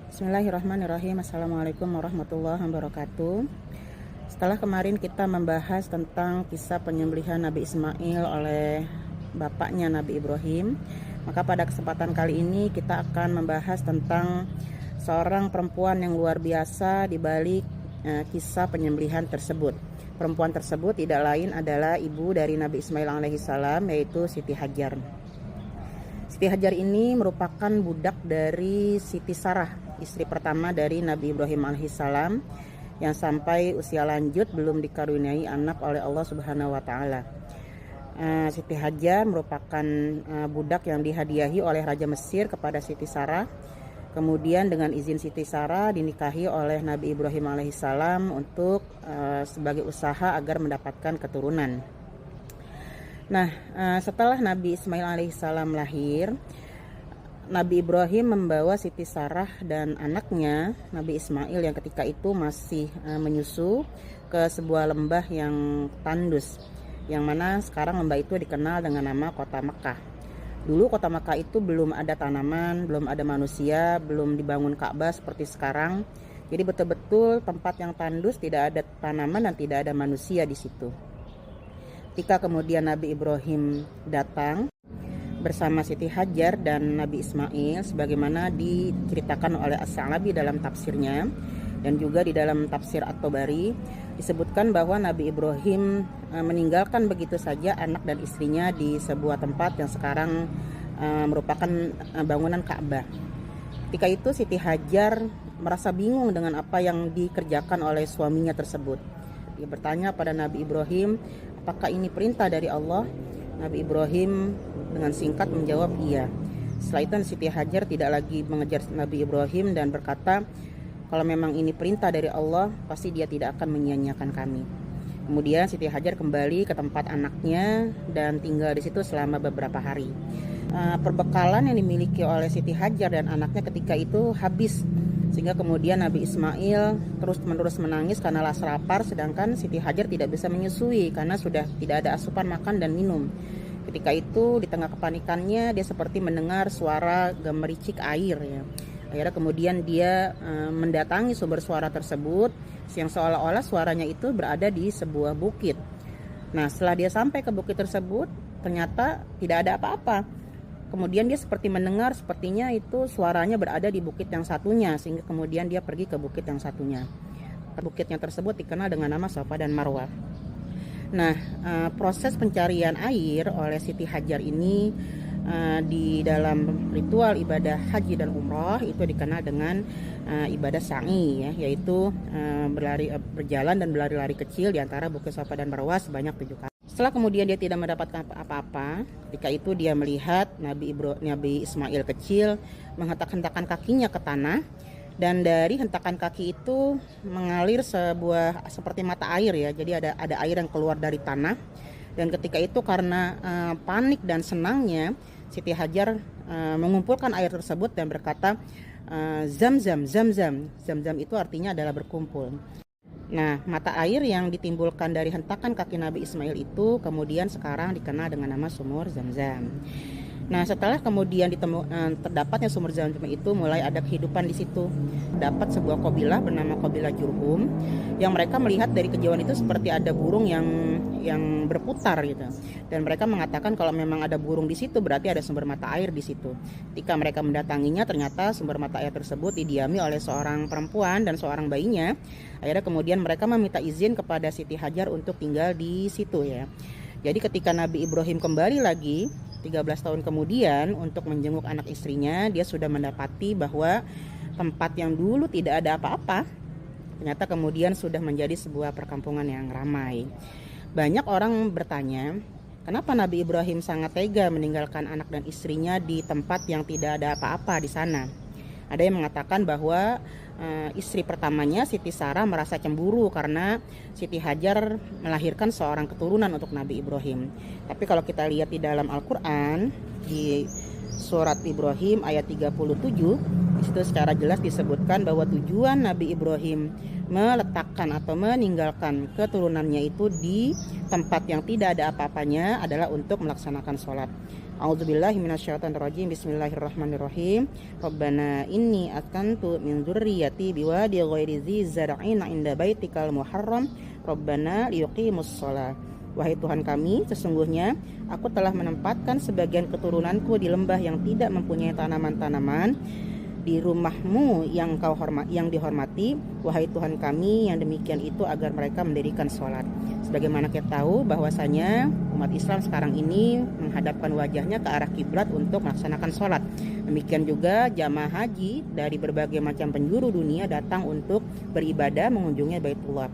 Bismillahirrahmanirrahim. Assalamualaikum warahmatullahi wabarakatuh. Setelah kemarin kita membahas tentang kisah penyembelihan Nabi Ismail oleh bapaknya Nabi Ibrahim, maka pada kesempatan kali ini kita akan membahas tentang seorang perempuan yang luar biasa di balik kisah penyembelihan tersebut. Perempuan tersebut tidak lain adalah ibu dari Nabi Ismail alaihissalam, yaitu Siti Hajar. Siti Hajar ini merupakan budak dari Siti Sarah, istri pertama dari Nabi Ibrahim alaihissalam, yang sampai usia lanjut belum dikaruniai anak oleh Allah Subhanahu wa taala. Siti Hajar merupakan budak yang dihadiahi oleh Raja Mesir kepada Siti Sarah. Kemudian dengan izin Siti Sarah dinikahi oleh Nabi Ibrahim alaihissalam untuk sebagai usaha agar mendapatkan keturunan. Nah, setelah Nabi Ismail alaihissalam lahir, Nabi Ibrahim membawa Siti Sarah dan anaknya Nabi Ismail yang ketika itu masih menyusu ke sebuah lembah yang tandus, yang mana sekarang lembah itu dikenal dengan nama kota Mekah. Dulu kota Mekah itu belum ada tanaman, belum ada manusia, belum dibangun Ka'bah seperti sekarang. Jadi betul-betul tempat yang tandus, tidak ada tanaman dan tidak ada manusia di situ. Ketika kemudian Nabi Ibrahim datang bersama Siti Hajar dan Nabi Ismail, sebagaimana diceritakan oleh As-Sa'labi dalam tafsirnya dan juga di dalam tafsir At-Tabari, disebutkan bahwa Nabi Ibrahim meninggalkan begitu saja anak dan istrinya di sebuah tempat yang sekarang merupakan bangunan Ka'bah. Ketika itu Siti Hajar merasa bingung dengan apa yang dikerjakan oleh suaminya tersebut. Dia bertanya pada Nabi Ibrahim, apakah ini perintah dari Allah? Nabi Ibrahim dengan singkat menjawab iya. Setelah itu Siti Hajar tidak lagi mengejar Nabi Ibrahim dan berkata, kalau memang ini perintah dari Allah, pasti dia tidak akan menyia-nyiakan kami. Kemudian Siti Hajar kembali ke tempat anaknya dan tinggal di situ selama beberapa hari. Perbekalan yang dimiliki oleh Siti Hajar dan anaknya ketika itu habis, sehingga kemudian Nabi Ismail terus-menerus menangis karena lapar, sedangkan Siti Hajar tidak bisa menyusui karena sudah tidak ada asupan makan dan minum. Ketika itu di tengah kepanikannya dia seperti mendengar suara gemericik air ya. Akhirnya kemudian dia mendatangi sumber suara tersebut yang seolah-olah suaranya itu berada di sebuah bukit. Nah, setelah dia sampai ke bukit tersebut ternyata tidak ada apa-apa. Kemudian dia seperti mendengar sepertinya itu suaranya berada di bukit yang satunya, sehingga kemudian dia pergi ke bukit yang satunya. Bukitnya tersebut dikenal dengan nama Safa dan Marwah. Nah, proses pencarian air oleh Siti Hajar ini di dalam ritual ibadah haji dan umroh itu dikenal dengan ibadah sa'i ya, yaitu berjalan dan berlari-lari kecil di antara bukit Safa dan Marwah sebanyak 7 kali. Setelah kemudian dia tidak mendapatkan apa-apa, ketika itu dia melihat Nabi Ismail kecil menghentak-hentakan kakinya ke tanah, dan dari hentakan kaki itu mengalir sebuah seperti mata air ya. Jadi ada air yang keluar dari tanah, dan ketika itu karena panik dan senangnya Siti Hajar mengumpulkan air tersebut dan berkata, Zamzam, Zamzam. Zamzam itu artinya adalah berkumpul. Nah, mata air yang ditimbulkan dari hentakan kaki Nabi Ismail itu kemudian sekarang dikenal dengan nama sumur Zamzam. Nah, setelah kemudian terdapatnya sumur Zamzam itu, mulai ada kehidupan di situ. Dapat sebuah kabilah bernama kabilah Jurhum, yang mereka melihat dari kejauhan itu seperti ada burung yang berputar gitu. Dan mereka mengatakan kalau memang ada burung di situ berarti ada sumber mata air di situ. Ketika mereka mendatanginya, ternyata sumber mata air tersebut didiami oleh seorang perempuan dan seorang bayinya. Akhirnya kemudian mereka meminta izin kepada Siti Hajar untuk tinggal di situ ya. Jadi ketika Nabi Ibrahim kembali lagi 13 tahun kemudian untuk menjenguk anak istrinya, dia sudah mendapati bahwa tempat yang dulu tidak ada apa-apa ternyata kemudian sudah menjadi sebuah perkampungan yang ramai. Banyak orang bertanya, kenapa Nabi Ibrahim sangat tega meninggalkan anak dan istrinya di tempat yang tidak ada apa-apa di sana? Ada yang mengatakan bahwa istri pertamanya Siti Sarah merasa cemburu karena Siti Hajar melahirkan seorang keturunan untuk Nabi Ibrahim. Tapi kalau kita lihat di dalam Al-Quran di surat Ibrahim ayat 37, di situ secara jelas disebutkan bahwa tujuan Nabi Ibrahim meletakkan atau meninggalkan keturunannya itu di tempat yang tidak ada apa-apanya adalah untuk melaksanakan sholat. A'udzubillahi minasyaitonirrajim. Bismillahirrahmanirrahim. Rabbana inni askantu min dzurriyyati biwadi ghairi dzi zar'in 'inda baitikal muharram. Rabbana liyuqimus shalah. Wahai Tuhan kami, sesungguhnya aku telah menempatkan sebagian keturunanku di lembah yang tidak mempunyai tanaman-tanaman di rumahmu yang dihormati. Wahai Tuhan kami, yang demikian itu agar mereka mendirikan sholat. Sebagaimana kita tahu bahwasanya umat Islam sekarang ini menghadapkan wajahnya ke arah kiblat untuk melaksanakan sholat. Demikian juga jamaah haji dari berbagai macam penjuru dunia datang untuk beribadah mengunjungi Baitullah.